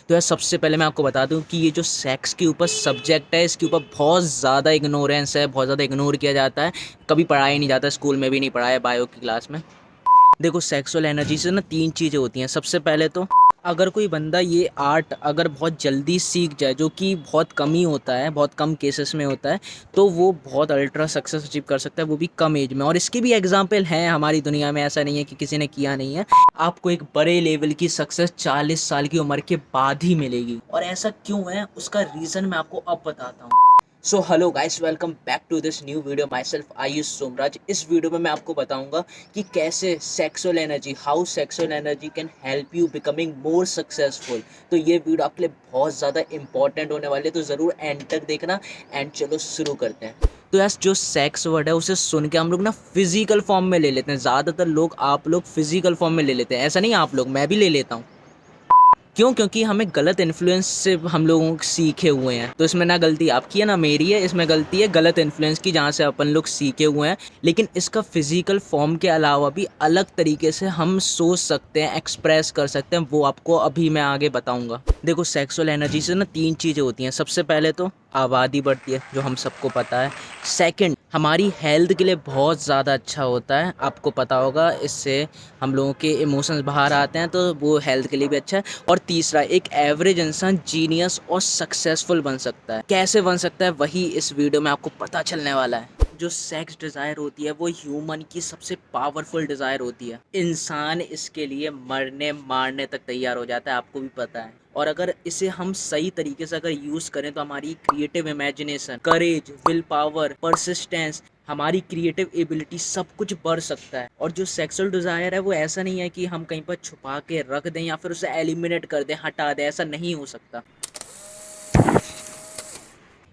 तो यार सबसे पहले मैं आपको बता दूं कि ये जो सेक्स के ऊपर सब्जेक्ट है इसके ऊपर बहुत ज़्यादा इग्नोरेंस है, बहुत ज़्यादा इग्नोर किया जाता है। कभी पढ़ाया ही नहीं जाता, स्कूल में भी नहीं पढ़ाया बायो की क्लास में। देखो सेक्सुअल एनर्जी से ना तीन चीज़ें होती हैं। सबसे पहले तो अगर कोई बंदा ये आर्ट अगर बहुत जल्दी सीख जाए, जो कि बहुत कम ही होता है, बहुत कम केसेस में होता है, तो वो बहुत अल्ट्रा सक्सेस अचीव कर सकता है, वो भी कम एज में। और इसके भी एग्जाम्पल हैं हमारी दुनिया में, ऐसा नहीं है कि किसी ने किया नहीं है। आपको एक बड़े लेवल की सक्सेस 40 साल की उम्र के बाद ही मिलेगी। और ऐसा क्यों है उसका रीज़न मैं आपको अब बताता हूँ। So hello guys, welcome back to this new video. Myself Ayush Somraj. इस वीडियो में मैं आपको बताऊंगा कि कैसे sexual energy, how sexual energy can help you becoming more successful. तो ये वीडियो आपके लिए बहुत ज़्यादा इंपॉर्टेंट होने वाली है, तो ज़रूर एंड तक देखना। एंड चलो शुरू करते हैं। तो यार जो सेक्स वर्ड है उसे सुन के हम लोग ना फिजिकल फॉर्म में ले लेते हैं। ज़्यादातर लोग, आप लोग फिजिकल फॉर्म में ले लेते हैं। ऐसा नहीं, आप लोग, मैं भी ले लेता हूँ। क्यों? क्योंकि हमें गलत इन्फ्लुएंस से हम लोगों सीखे हुए हैं। तो इसमें ना गलती आपकी है ना मेरी है, इसमें गलती है गलत इन्फ्लुएंस की, जहाँ से अपन लोग सीखे हुए हैं। लेकिन इसका फिजिकल फॉर्म के अलावा भी अलग तरीके से हम सोच सकते हैं, एक्सप्रेस कर सकते हैं, वो आपको अभी मैं आगे बताऊंगा। देखो सेक्सुअल एनर्जी से ना तीन चीज़ें होती हैं। सबसे पहले तो आबादी बढ़ती है, जो हम सबको पता है। सेकंड, हमारी हेल्थ के लिए बहुत ज़्यादा अच्छा होता है, आपको पता होगा। इससे हम लोगों के इमोशंस बाहर आते हैं, तो वो हेल्थ के लिए भी अच्छा है। और तीसरा, एक एवरेज इंसान जीनियस और सक्सेसफुल बन सकता है। कैसे बन सकता है, वही इस वीडियो में आपको पता चलने वाला है। जो सेक्स डिज़ायर होती है वो ह्यूमन की सबसे पावरफुल डिज़ायर होती है। इंसान इसके लिए मरने मारने तक तैयार हो जाता है, आपको भी पता है। और अगर इसे हम सही तरीके से अगर यूज़ करें तो हमारी creative imagination, courage, will power, persistence, हमारी क्रिएटिव एबिलिटी, सब कुछ बढ़ सकता है। और जो सेक्सुअल डिज़ायर है वो ऐसा नहीं है कि हम कहीं पर छुपा के रख दें या फिर उसे एलिमिनेट कर दें, हटा दें। ऐसा नहीं हो सकता।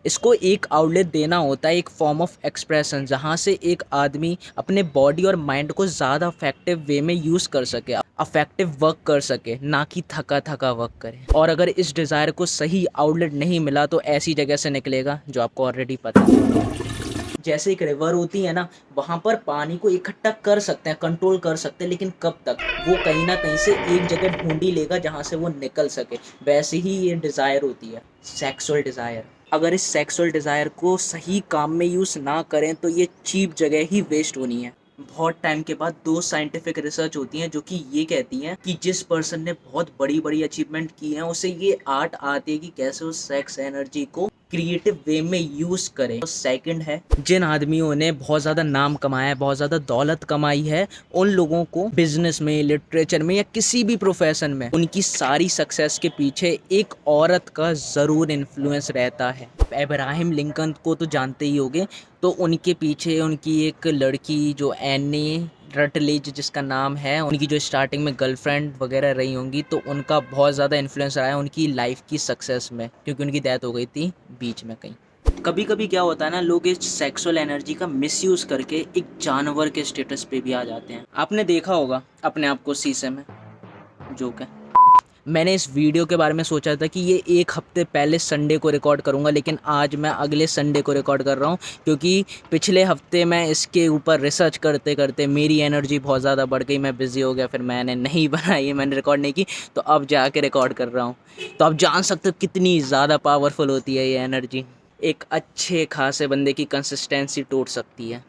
इसको एक आउटलेट देना होता है, एक फॉर्म ऑफ एक्सप्रेशन, जहाँ से एक आदमी अपने बॉडी और माइंड को ज़्यादा अफेक्टिव वे में यूज़ कर सके, अफेक्टिव वर्क कर सके, ना कि थका थका वर्क करे। और अगर इस डिज़ायर को सही आउटलेट नहीं मिला तो ऐसी जगह से निकलेगा जो आपको ऑलरेडी पता है। जैसे एक रिवर होती है ना, वहाँ पर पानी को इकट्ठा कर सकते हैं, कंट्रोल कर सकते हैं, लेकिन कब तक? वो कहीं ना कहीं से एक जगह ढूंढ ही लेगा जहाँ से वो निकल सके। वैसे ही ये डिज़ायर होती है, सेक्सुअल डिज़ायर। अगर इस सेक्सुअल डिज़ायर को सही काम में यूज़ ना करें तो ये चीप जगह ही वेस्ट होनी है। बहुत टाइम के बाद दो साइंटिफिक रिसर्च होती हैं जो कि ये कहती हैं कि जिस पर्सन ने बहुत बड़ी बड़ी अचीवमेंट की हैं उसे ये आर्ट आती है कि कैसे उस सेक्स एनर्जी को क्रिएटिव वे में यूज करें। और सेकंड है, जिन आदमियों ने बहुत ज़्यादा नाम कमाया है, बहुत ज़्यादा दौलत कमाई है, उन लोगों को बिजनेस में, लिटरेचर में या किसी भी प्रोफेशन में उनकी सारी सक्सेस के पीछे एक औरत का ज़रूर इन्फ्लुएंस रहता है। अब्राहम लिंकन को तो जानते ही होंगे। तो उनके पीछे उनकी एक लड़की जो एनी रटलेज जिसका नाम है, उनकी जो स्टार्टिंग में गर्लफ्रेंड वगैरह रही होंगी, तो उनका बहुत ज़्यादा इन्फ्लुएंस रहा है उनकी लाइफ की सक्सेस में, क्योंकि उनकी डेथ हो गई थी बीच में कहीं। कभी कभी क्या होता है ना, लोग इस सेक्सुअल एनर्जी का मिसयूज़ करके एक जानवर के स्टेटस पे भी आ जाते हैं। आपने देखा होगा अपने आप को शीशे में, जो क्या। मैंने इस वीडियो के बारे में सोचा था कि ये एक हफ्ते पहले संडे को रिकॉर्ड करूँगा, लेकिन आज मैं अगले संडे को रिकॉर्ड कर रहा हूँ, क्योंकि पिछले हफ्ते मैं इसके ऊपर रिसर्च करते करते मेरी एनर्जी बहुत ज़्यादा बढ़ गई, मैं बिज़ी हो गया, फिर मैंने नहीं बनाई, मैंने रिकॉर्ड नहीं की। तो अब जाके रिकॉर्ड कर रहा हूँ। तो आप जान सकते हो कितनी ज़्यादा पावरफुल होती है ये एनर्जी। एक अच्छे खासे बंदे की कंसिस्टेंसी तोड़ सकती है।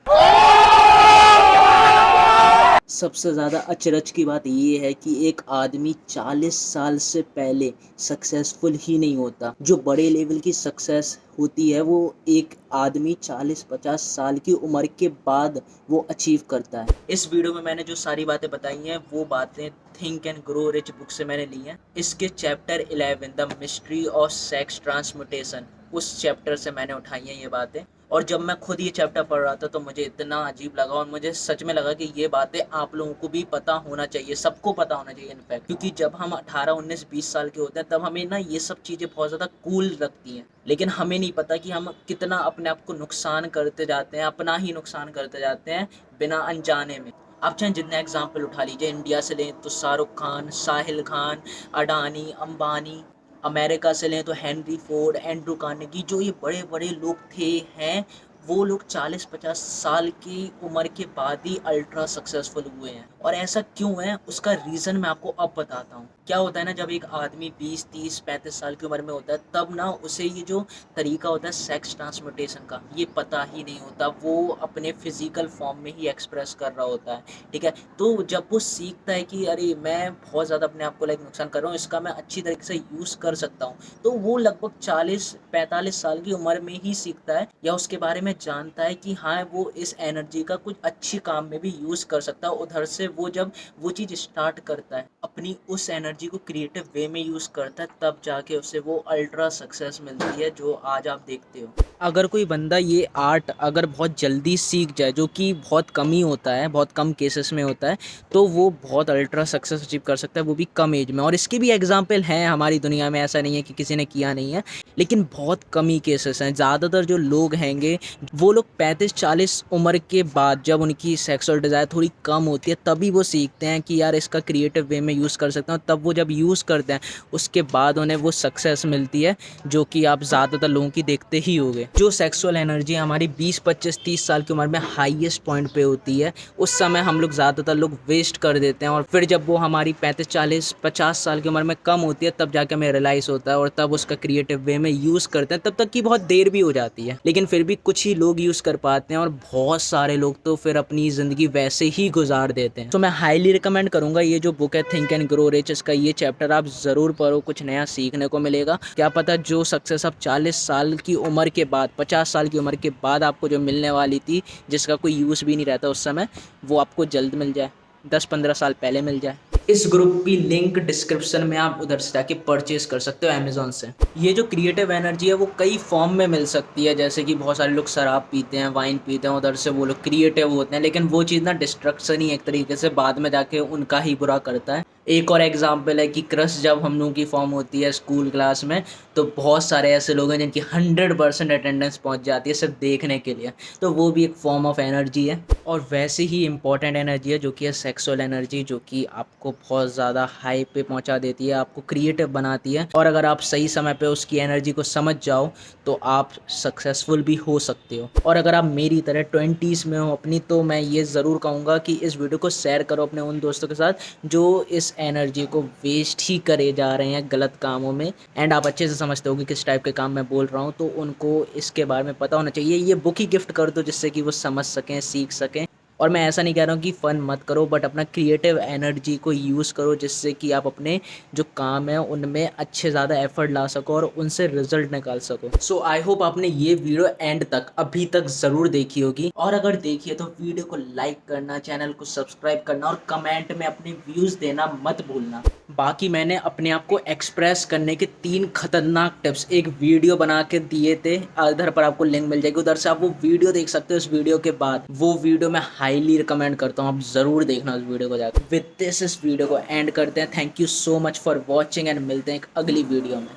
सबसे ज़्यादा अचरज की बात ये है कि एक आदमी 40 साल से पहले सक्सेसफुल ही नहीं होता। जो बड़े लेवल की सक्सेस होती है वो एक आदमी 40-50 साल की उम्र के बाद वो अचीव करता है। इस वीडियो में मैंने जो सारी बातें बताई हैं वो बातें think and grow rich book से मैंने ली हैं। इसके chapter 11 the mystery of sex transmutation, उस चैप्टर से मैंने उठाई हैं ये बातें। और जब मैं खुद ये चैप्टर पढ़ रहा था तो मुझे इतना अजीब लगा, और मुझे सच में लगा कि ये बातें आप लोगों को भी पता होना चाहिए, सबको पता होना चाहिए इनफैक्ट। क्योंकि जब हम 18-19-20 साल के होते हैं तब हमें ना ये सब चीज़ें बहुत ज़्यादा कूल लगती हैं, लेकिन हमें नहीं पता कि हम कितना अपने आप को नुकसान करते जाते हैं, अपना ही नुकसान करते जाते हैं बिना अनजाने में। आप चाहे जितने एग्जाम्पल उठा लीजिए, इंडिया से लें तो शाहरुख खान, साहिल खान, अडानी, अंबानी। अमेरिका से लें तो हेनरी फोर्ड, एंड्रू कार्नेगी, जो ये बड़े बड़े लोग थे हैं, वो लोग 40-50 साल की उम्र के बाद ही अल्ट्रा सक्सेसफुल हुए हैं। और ऐसा क्यों है उसका रीज़न मैं आपको अब बताता हूँ। क्या होता है ना, जब एक आदमी 20, 30, 35 साल की उम्र में होता है, तब ना उसे ये जो तरीका होता है सेक्स ट्रांसमिटेशन का, ये पता ही नहीं होता। वो अपने फिजिकल फॉर्म में ही एक्सप्रेस कर रहा होता है, ठीक है। तो जब वो सीखता है कि अरे मैं बहुत ज़्यादा अपने आप को लाइक नुकसान कर रहा हूँ, इसका मैं अच्छी तरीके से यूज़ कर सकता हूँ, तो वो लगभग 40-45 साल की उम्र में ही सीखता है या उसके बारे में जानता है कि हाँ, वो इस एनर्जी का कुछ अच्छी काम में भी यूज़ कर सकता है। उधर से वो जब वो चीज़ स्टार्ट करता है, अपनी उस एनर्जी को क्रिएटिव वे में यूज़ करता है, तब जाके उसे वो अल्ट्रा सक्सेस मिलती है जो आज आप देखते हो। अगर कोई बंदा ये आर्ट अगर बहुत जल्दी सीख जाए, जो कि बहुत कम ही होता है, बहुत कम केसेस में होता है, तो वो बहुत अल्ट्रा सक्सेस अचीव कर सकता है, वो भी कम एज में। और इसके भी एग्जाम्पल हैं हमारी दुनिया में, ऐसा नहीं है कि किसी ने किया नहीं है, लेकिन बहुत कम ही केसेस हैं। ज़्यादातर जो लोग हैंगे वो लोग 35-40 उम्र के बाद, जब उनकी सेक्सुअल डिज़ायर थोड़ी कम होती है, तभी वो सीखते हैं कि यार इसका क्रिएटिव वे में यूज़ कर सकता हूँ। तब वो जब यूज़ करते हैं, उसके बाद उन्हें वो सक्सेस मिलती है, जो कि आप ज़्यादातर लोगों की देखते ही होंगे। जो सेक्सुअल एनर्जी हमारी 20-25-30 साल की उम्र में हाईएस्ट पॉइंट पे होती है, उस समय हम लोग ज़्यादातर लोग वेस्ट कर देते हैं, और फिर जब वो हमारी 35-40-50 साल की उम्र में कम होती है, तब जाके हमें रियलाइज़ होता है और तब उसका क्रिएटिव वे में यूज़ करते हैं। तब तक की बहुत देर भी हो जाती है, लेकिन फिर भी कुछ ही लोग यूज़ कर पाते हैं और बहुत सारे लोग तो फिर अपनी ज़िंदगी वैसे ही गुजार देते हैं। तो मैं हाईली रिकमेंड करूँगा ये जो बुक है थिंक एंड ग्रो रिच, इसका ये चैप्टर आप ज़रूर पढ़ो, कुछ नया सीखने को मिलेगा। क्या पता जो सक्सेस आप 40 साल की उम्र के बाद, 50 साल की उम्र के बाद आपको जो मिलने वाली थी, जिसका कोई यूज़ भी नहीं रहता उस समय, वो आपको जल्द मिल जाए, 10-15 साल पहले मिल जाए। इस ग्रुप की लिंक डिस्क्रिप्शन में, आप उधर से जाके परचेज कर सकते हो अमेज़न से। ये जो क्रिएटिव एनर्जी है वो कई फॉर्म में मिल सकती है, जैसे कि बहुत सारे लोग शराब पीते हैं, वाइन पीते हैं, उधर से वो लोग क्रिएटिव होते हैं, लेकिन वो चीज़ ना डिस्ट्रक्शन ही एक तरीके से बाद में जाके उनका ही बुरा करता है। एक और एग्जांपल है कि क्रश जब हम लोगों की फॉर्म होती है स्कूल क्लास में, तो बहुत सारे ऐसे लोग हैं जिनकी 100% अटेंडेंस पहुंच जाती है सिर्फ देखने के लिए, तो वो भी एक फॉर्म ऑफ एनर्जी है। और वैसे ही इंपॉर्टेंट एनर्जी है जो कि है सेक्सुअल एनर्जी, जो कि आपको बहुत ज़्यादा हाई पे पहुंचा देती है, आपको क्रिएटिव बनाती है, और अगर आप सही समय पे उसकी एनर्जी को समझ जाओ तो आप सक्सेसफुल भी हो सकते हो। और अगर आप मेरी तरह 20s में हो अपनी, तो मैं ये ज़रूर कहूँगा कि इस वीडियो को शेयर करो अपने उन दोस्तों के साथ जो इस एनर्जी को वेस्ट ही करे जा रहे हैं गलत कामों में। एंड आप अच्छे से समझते हो कि किस टाइप के काम मैं बोल रहा हूँ, तो उनको इसके बारे में पता होना चाहिए। ये बुक ही गिफ्ट कर दो जिससे कि वो समझ सकें, सीख सकें। और मैं ऐसा नहीं कह रहा हूँ कि फ़न मत करो, बट अपना क्रिएटिव एनर्जी को यूज़ करो, जिससे कि आप अपने जो काम है उनमें अच्छे ज़्यादा एफर्ट ला सको और उनसे रिजल्ट निकाल सको। सो आई होप आपने ये वीडियो एंड तक अभी तक ज़रूर देखी होगी, और अगर देखी है तो वीडियो को लाइक करना, चैनल को सब्सक्राइब करना और कमेंट में अपने व्यूज़ देना मत भूलना। बाकी मैंने अपने आप को एक्सप्रेस करने के 3 खतरनाक टिप्स एक वीडियो बना के दिए थे, इधर पर आपको लिंक मिल जाएगी, उधर से आप वो वीडियो देख सकते हो। इस वीडियो के बाद वो वीडियो मैं हाईली रिकमेंड करता हूँ, आप ज़रूर देखना उस वीडियो को जाकर। विद दिस इस वीडियो को एंड करते हैं। Thank you so much for watching and मिलते हैं एक अगली वीडियो में।